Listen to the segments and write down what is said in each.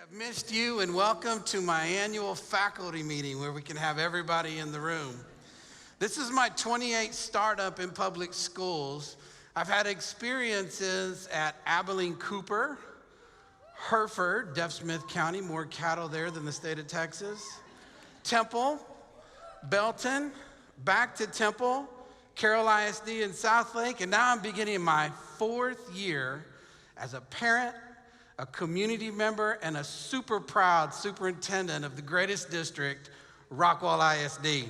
I've missed you, and welcome to my annual faculty meeting where we can have everybody in the room. This is my 28th startup in public schools. I've had experiences at Abilene Cooper, Hereford, Deaf Smith County, more cattle there than the state of Texas, Temple, Belton, back to Temple, Carroll ISD in Southlake, and now I'm beginning my 4th year as a parent, a community member, and a super proud superintendent of the greatest district, Rockwall ISD.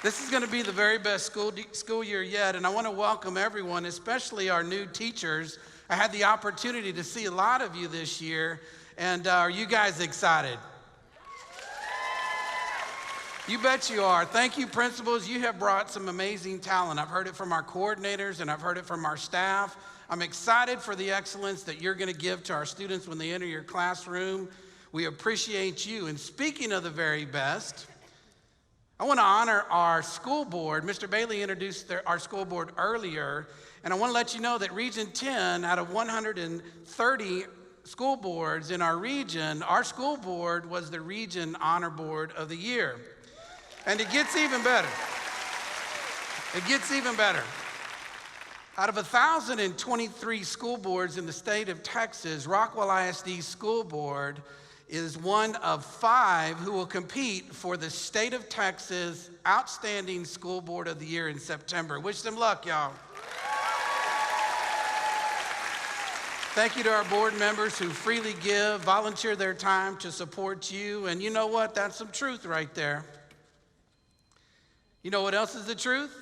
This is going to be the very best school year yet, and I want to welcome everyone, especially our new teachers. I had the opportunity to see a lot of you this year, and are you guys excited? You bet you are. Thank you, principals. You have brought some amazing talent. I've heard it from our coordinators and I've heard it from our staff. I'm excited for the excellence that you're going to give to our students when they enter your classroom. We appreciate you. And speaking of the very best, I want to honor our school board. Mr. Bailey introduced our school board earlier, and I want to let you know that Region 10 out of 130 school boards in our region, our school board was the Region Honor Board of the Year. And it gets even better. It gets even better. Out of 1,023 school boards in the state of Texas, Rockwall ISD School Board is one of 5 who will compete for the state of Texas Outstanding School Board of the Year in September. Wish them luck, y'all. Thank you to our board members who freely give, volunteer their time to support you. And you know what? That's some truth right there. You know what else is the truth?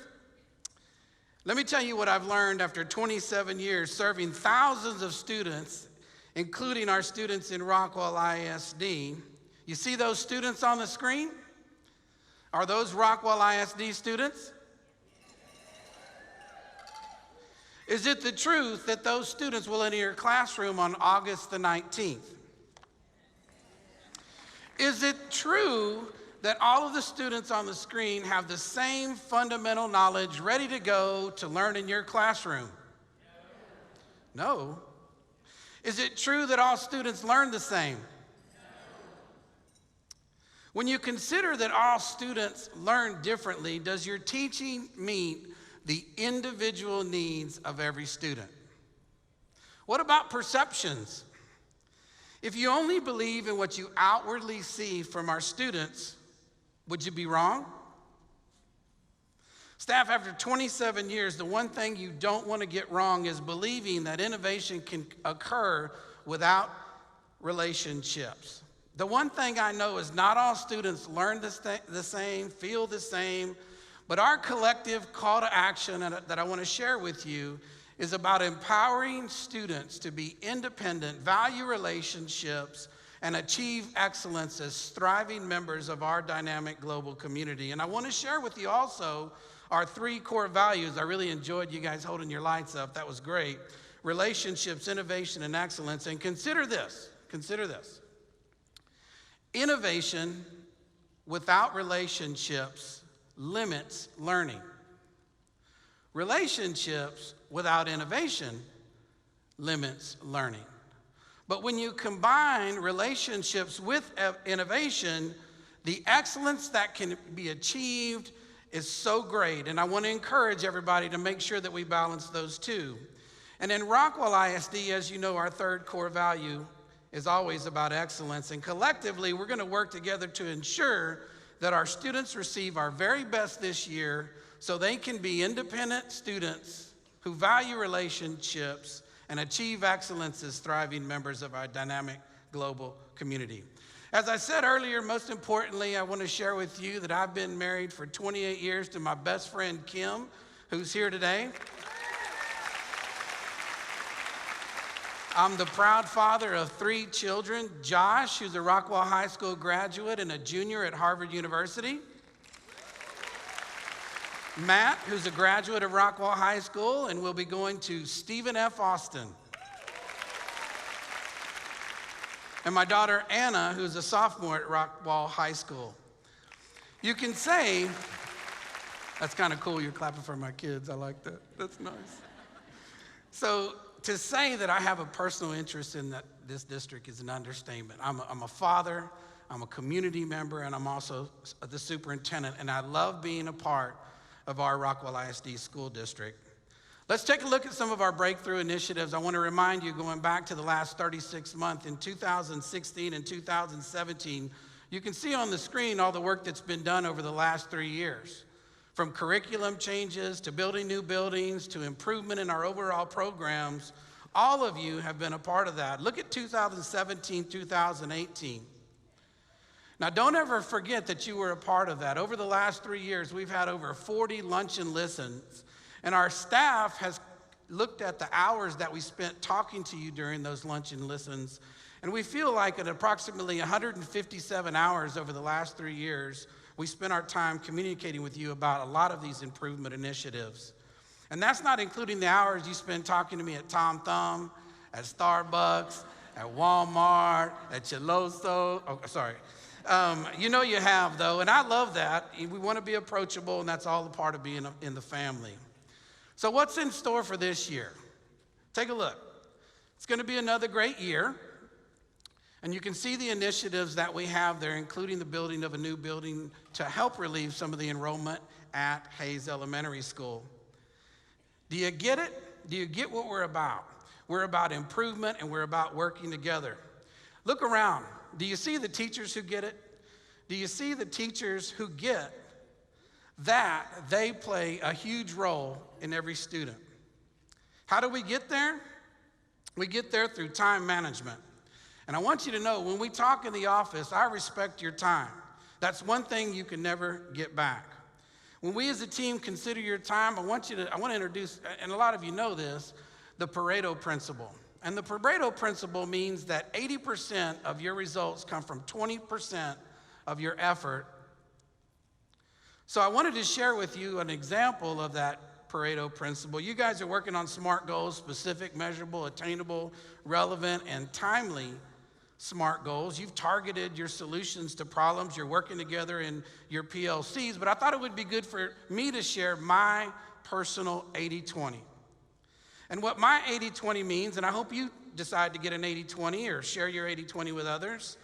Let me tell you what I've learned after 27 years serving thousands of students, including our students in Rockwall ISD. You see those students on the screen? Are those Rockwall ISD students? Is it the truth that those students will enter your classroom on August the 19th? Is it true that all of the students on the screen have the same fundamental knowledge ready to go to learn in your classroom? No. Is it true that all students learn the same? When you consider that all students learn differently, does your teaching meet the individual needs of every student? What about perceptions? If you only believe in what you outwardly see from our students, would you be wrong? Staff, after 27 years, the one thing you don't want to get wrong is believing that innovation can occur without relationships. The one thing I know is not all students learn the same, feel the same, but our collective call to action that I want to share with you is about empowering students to be independent, value relationships, and achieve excellence as thriving members of our dynamic global community. And I want to share with you also our 3 core values. I really enjoyed you guys holding your lights up. That was great. Relationships, innovation, and excellence. And consider this. Innovation without relationships limits learning. Relationships without innovation limits learning. But when you combine relationships with innovation, the excellence that can be achieved is so great. And I want to encourage everybody to make sure that we balance those two. And in Rockwall ISD, as you know, our 3rd core value is always about excellence. And collectively, we're going to work together to ensure that our students receive our very best this year so they can be independent students who value relationships and achieve excellence as thriving members of our dynamic global community. As I said earlier, most importantly, I want to share with you that I've been married for 28 years to my best friend, Kim, who's here today. I'm the proud father of 3 children, Josh, who's a Rockwall High School graduate and a junior at Harvard University. Matt, who's a graduate of Rockwall High School and will be going to Stephen F. Austin. And my daughter, Anna, who's a sophomore at Rockwall High School. You can say, that's kind of cool, you're clapping for my kids, I like that, that's nice. So to say that I have a personal interest in this district is an understatement. I'm a father, I'm a community member, and I'm also the superintendent, and I love being a part of our Rockwall ISD school district. Let's take a look at some of our breakthrough initiatives. I want to remind you, going back to the last 36 months, in 2016 and 2017, you can see on the screen all the work that's been done over the last 3 years. From curriculum changes to building new buildings to improvement in our overall programs, all of you have been a part of that. Look at 2017, 2018. Now, don't ever forget that you were a part of that. Over the last 3 years, we've had over 40 lunch and listens, and our staff has looked at the hours that we spent talking to you during those lunch and listens, and we feel like at approximately 157 hours over the last 3 years, we spent our time communicating with you about a lot of these improvement initiatives. And that's not including the hours you spend talking to me at Tom Thumb, at Starbucks, at Walmart, at Chiloso. Oh, sorry. You know you have, though, and I love that. We want to be approachable, and that's all a part of being in the family. So what's in store for this year? Take a look. It's going to be another great year, and you can see the initiatives that we have there, including the building of a new building to help relieve some of the enrollment at Hayes Elementary School. Do you get it? Do you get what we're about? We're about improvement, and we're about working together. Look around. Do you see the teachers who get it? Do you see the teachers who get that they play a huge role in every student? How do we get there? We get there through time management. And I want you to know, when we talk in the office, I respect your time. That's one thing you can never get back. When we as a team consider your time, I want to introduce, and a lot of you know this, the Pareto principle. And the Pareto principle means that 80% of your results come from 20% of your effort. So I wanted to share with you an example of that Pareto principle. You guys are working on SMART goals: specific, measurable, attainable, relevant, and timely SMART goals. You've targeted your solutions to problems. You're working together in your PLCs, but I thought it would be good for me to share my personal 80-20. And what my 80-20 means, and I hope you decide to get an 80-20 or share your 80-20 with others,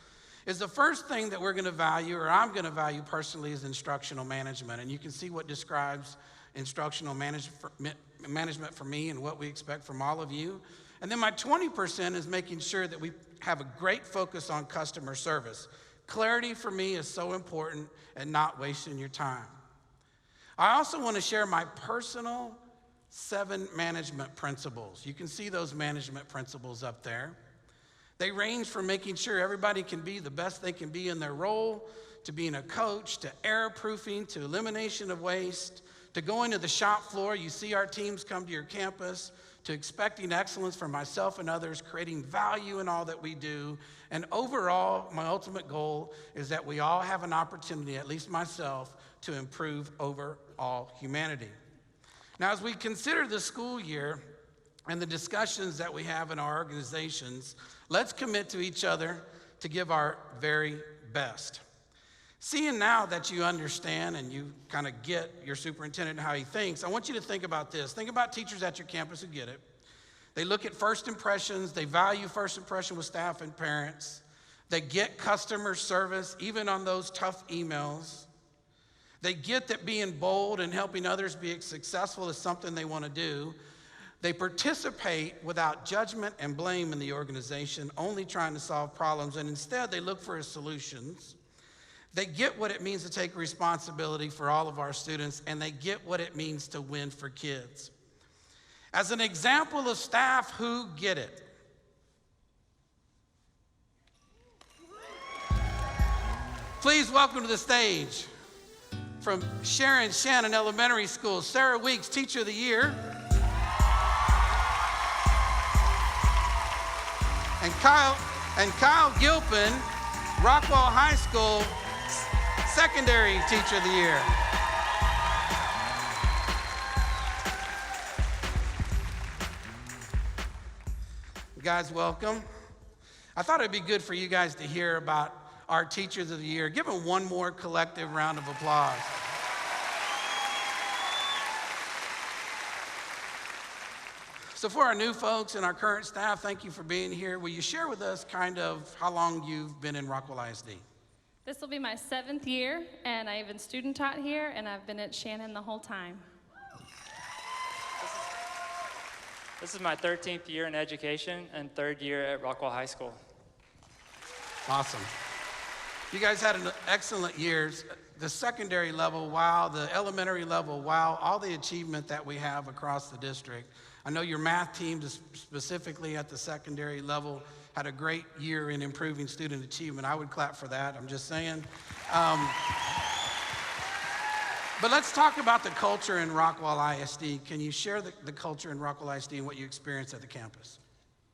is the first thing that we're going to value, or I'm going to value personally, is instructional management. And you can see what describes instructional management for me and what we expect from all of you. And then my 20% is making sure that we have a great focus on customer service. Clarity for me is so important, and not wasting your time. I also want to share my personal 7 management principles. You can see those management principles up there. They range from making sure everybody can be the best they can be in their role, to being a coach, to error proofing, to elimination of waste, to going to the shop floor. You see our teams come to your campus, to expecting excellence from myself and others, creating value in all that we do. And overall, my ultimate goal is that we all have an opportunity, at least myself, to improve overall humanity. Now, as we consider the school year and the discussions that we have in our organizations, let's commit to each other to give our very best. Seeing now that you understand and you kind of get your superintendent and how he thinks, I want you to think about this. Think about teachers at your campus who get it. They look at first impressions. They value first impression with staff and parents. They get customer service, even on those tough emails. They get that being bold and helping others be successful is something they want to do. They participate without judgment and blame in the organization, only trying to solve problems, and instead they look for solutions. They get what it means to take responsibility for all of our students, and they get what it means to win for kids. As an example of staff who get it, please welcome to the stage from Shannon Elementary School, Sarah Weeks, Teacher of the Year, and Kyle Gilpin, Rockwall High School, Secondary Teacher of the Year. Guys, welcome. I thought it'd be good for you guys to hear about our Teachers of the Year. Give them one more collective round of applause. So for our new folks and our current staff, thank you for being here. Will you share with us kind of how long you've been in Rockwall ISD? This will be my 7th year, and I even student taught here, and I've been at Shannon the whole time. This is my 13th year in education and 3rd year at Rockwall High School. Awesome. You guys had an excellent years. The secondary level, wow. The elementary level, wow. All the achievement that we have across the district. I know your math team, specifically at the secondary level, had a great year in improving student achievement. I would clap for that, I'm just saying. But let's talk about the culture in Rockwall ISD. Can you share the culture in Rockwall ISD and what you experienced at the campus?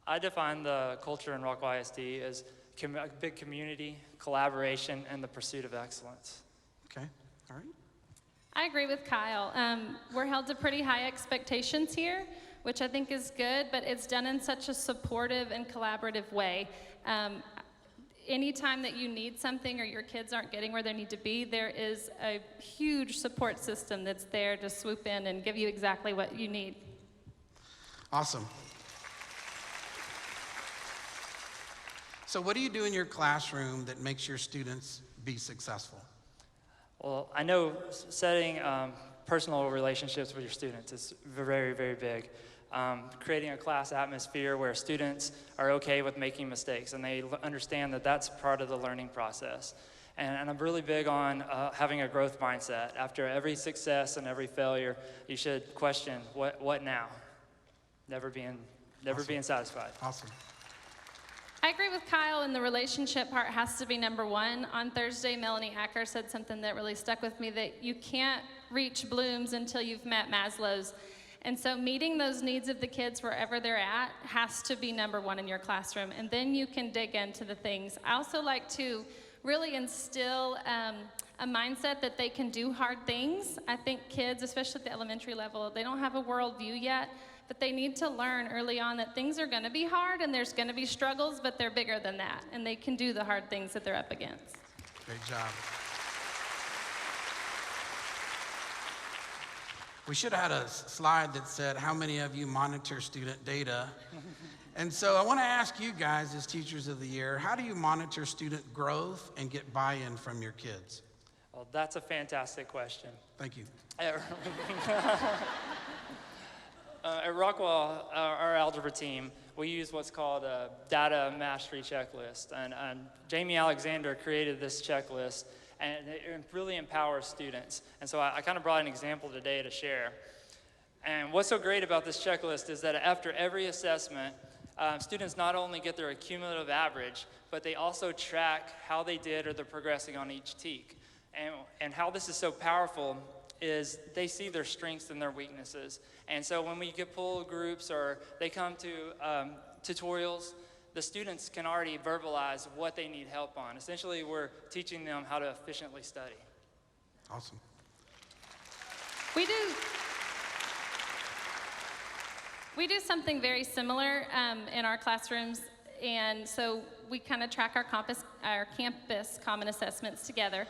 I define the culture in Rockwall ISD as a big community, collaboration, and the pursuit of excellence. Okay, all right. I agree with Kyle. We're held to pretty high expectations here, which I think is good, but it's done in such a supportive and collaborative way. Anytime that you need something or your kids aren't getting where they need to be, there is a huge support system that's there to swoop in and give you exactly what you need. Awesome. So what do you do in your classroom that makes your students be successful? Well, I know setting personal relationships with your students is very, very big. Creating a class atmosphere where students are okay with making mistakes and they understand that that's part of the learning process. And I'm really big on having a growth mindset. After every success and every failure, you should question, what now? Never being satisfied. Awesome. I agree with Kyle, and the relationship part has to be number one. On Thursday, Melanie Acker said something that really stuck with me, that you can't reach Bloom's until you've met Maslow's. And so meeting those needs of the kids wherever they're at has to be number one in your classroom, and then you can dig into the things. I also like to really instill a mindset that they can do hard things. I think kids, especially at the elementary level, they don't have a worldview yet, but they need to learn early on that things are gonna be hard and there's gonna be struggles, but they're bigger than that, and they can do the hard things that they're up against. Great job. We should have had a slide that said, how many of you monitor student data? And so I want to ask you guys as Teachers of the Year, how do you monitor student growth and get buy-in from your kids? Well, that's a fantastic question. Thank you. At Rockwall, our algebra team, we use what's called a data mastery checklist. And Jamie Alexander created this checklist, and it really empowers students. And so I kind of brought an example today to share. And what's so great about this checklist is that after every assessment, students not only get their cumulative average, but they also track how they did or they're progressing on each TEK. And how this is so powerful is they see their strengths and their weaknesses. And so when we get pull groups or they come to tutorials, the students can already verbalize what they need help on. Essentially, we're teaching them how to efficiently study. Awesome. We do something very similar in our classrooms, and so we kind of track our campus common assessments together.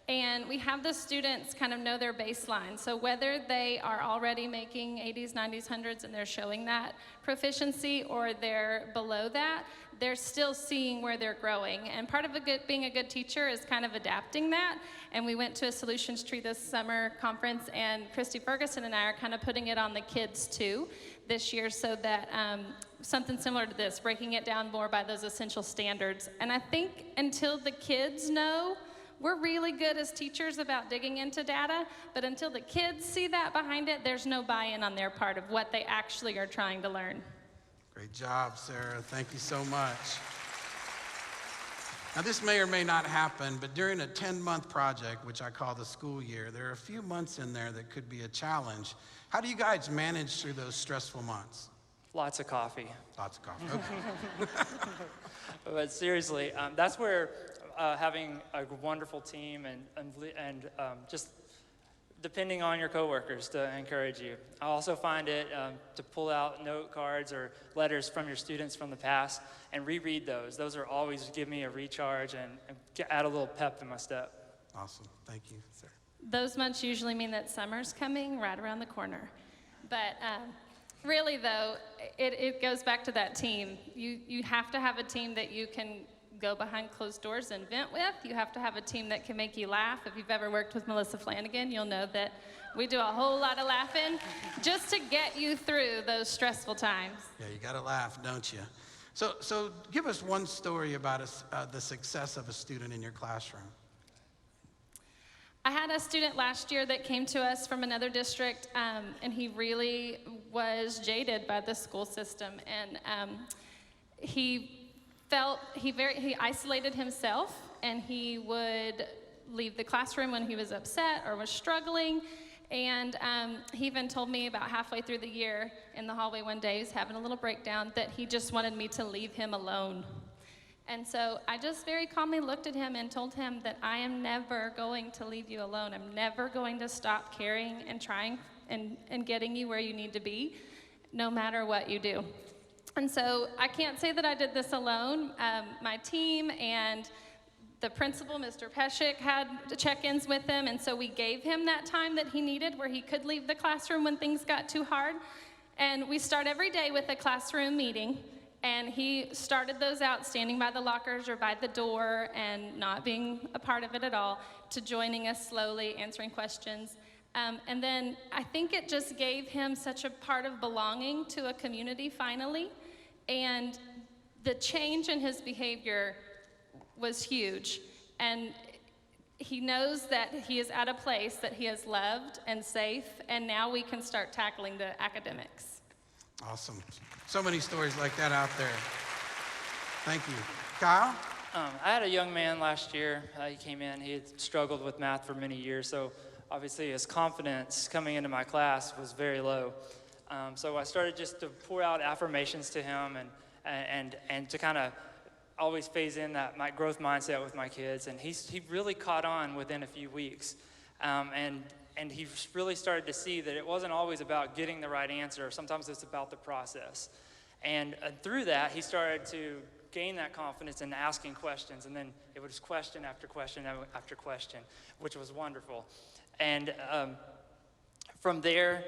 And we have the students kind of know their baseline. So whether they are already making 80s, 90s, 100s, and they're showing that proficiency, or they're below that, they're still seeing where they're growing. And part of being a good teacher is kind of adapting that. And we went to a solutions tree this summer conference, and Christy Ferguson and I are kind of putting it on the kids too this year, so that something similar to this, breaking it down more by those essential standards. And I think until the kids know, we're really good as teachers about digging into data, but until the kids see that behind it, there's no buy-in on their part of what they actually are trying to learn. Great job, Sarah. Thank you so much. Now, this may or may not happen, but during a 10-month project, which I call the school year, there are a few months in there that could be a challenge. How do you guys manage through those stressful months? Lots of coffee. Lots of coffee, okay. But seriously, that's where having a wonderful team and just depending on your coworkers to encourage you. I also find it to pull out note cards or letters from your students from the past and reread those. Those are always give me a recharge and add a little pep in my step. Awesome, thank you, sir. Those months usually mean that summer's coming right around the corner. But Really, though, it goes back to that team. You have to have a team that you can go behind closed doors and vent with. You have to have a team that can make you laugh. If you've ever worked with Melissa Flanagan, you'll know that we do a whole lot of laughing just to get you through those stressful times. Yeah, you got to laugh, don't you? So give us one story about the success of a student in your classroom. I had a student last year that came to us from another district, and he really was jaded by the school system, and he isolated himself, and he would leave the classroom when he was upset or was struggling. And he even told me about halfway through the year in the hallway one day, he was having a little breakdown, that he just wanted me to leave him alone. And so I just very calmly looked at him and told him that I am never going to leave you alone. I'm never going to stop caring and trying and getting you where you need to be, no matter what you do. And so I can't say that I did this alone. My team and the principal, Mr. Peshik, had check-ins with him, and so we gave him that time that he needed where he could leave the classroom when things got too hard. And we start every day with a classroom meeting, and he started those out standing by the lockers or by the door and not being a part of it at all, to joining us slowly, answering questions. And then I think it just gave him such a part of belonging to a community finally, and the change in his behavior was huge. And he knows that he is at a place that he is loved and safe, and now we can start tackling the academics. Awesome. So many stories like that out there. Thank you. Kyle? I had a young man last year. He came in. He had struggled with math for many years, so obviously his confidence coming into my class was very low. So I started just to pour out affirmations to him and to kind of always phase in that my growth mindset with my kids. And he really caught on within a few weeks. And he really started to see that it wasn't always about getting the right answer. Sometimes it's about the process. And through that, he started to gain that confidence in asking questions. And then it was question after question after question, which was wonderful. And from there,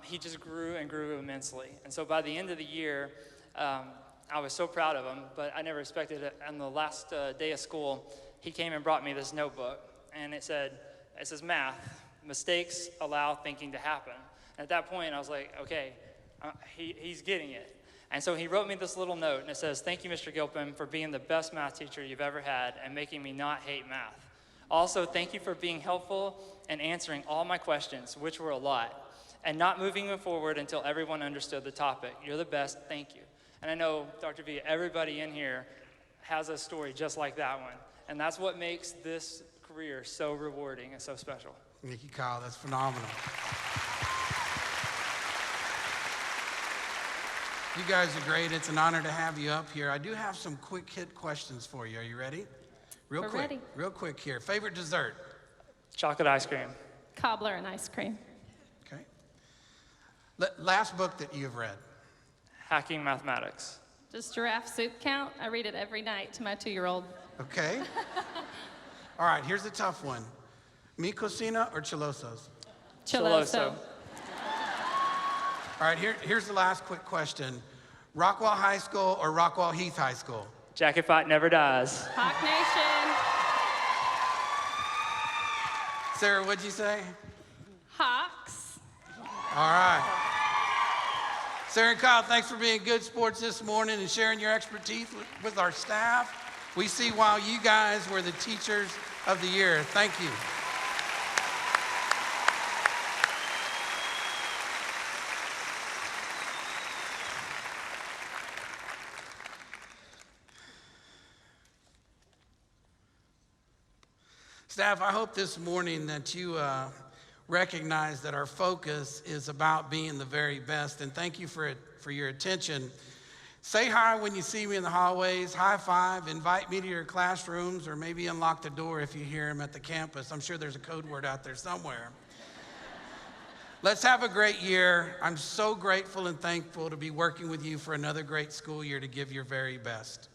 he just grew and grew immensely. And so by the end of the year, I was so proud of him, but I never expected it. On the last day of school, he came and brought me this notebook, and it says, math, mistakes allow thinking to happen. And at that point, I was like, okay, he's getting it. And so he wrote me this little note, and it says, thank you, Mr. Gilpin, for being the best math teacher you've ever had and making me not hate math. Also, thank you for being helpful and answering all my questions, which were a lot, and not moving me forward until everyone understood the topic. You're the best, thank you. And I know, Dr. V, everybody in here has a story just like that one. And that's what makes this career so rewarding and so special. Thank you, Kyle. That's phenomenal. You guys are great. It's an honor to have you up here. I do have some quick hit questions for you. Are you ready? Real quick here. Favorite dessert? Chocolate ice cream. Cobbler and ice cream. Okay. Last book that you've read? Hacking Mathematics. Does giraffe soup count? I read it every night to my 2-year-old. Okay. All right, here's a tough one. Mi cocina or Chilosos? Chiloso. All right, here's the last quick question. Rockwall High School or Rockwall Heath High School? Jacket fight never dies. Hawk Nation. Sarah, what'd you say? Hawks. All right. Sarah and Kyle, thanks for being good sports this morning and sharing your expertise with our staff. We see why you guys were the teachers of the year. Thank you. Staff, I hope this morning that you recognize that our focus is about being the very best, and thank you for your attention. Say hi when you see me in the hallways, high five, invite me to your classrooms, or maybe unlock the door if you hear him at the campus. I'm sure there's a code word out there somewhere. Let's have a great year. I'm so grateful and thankful to be working with you for another great school year to give your very best.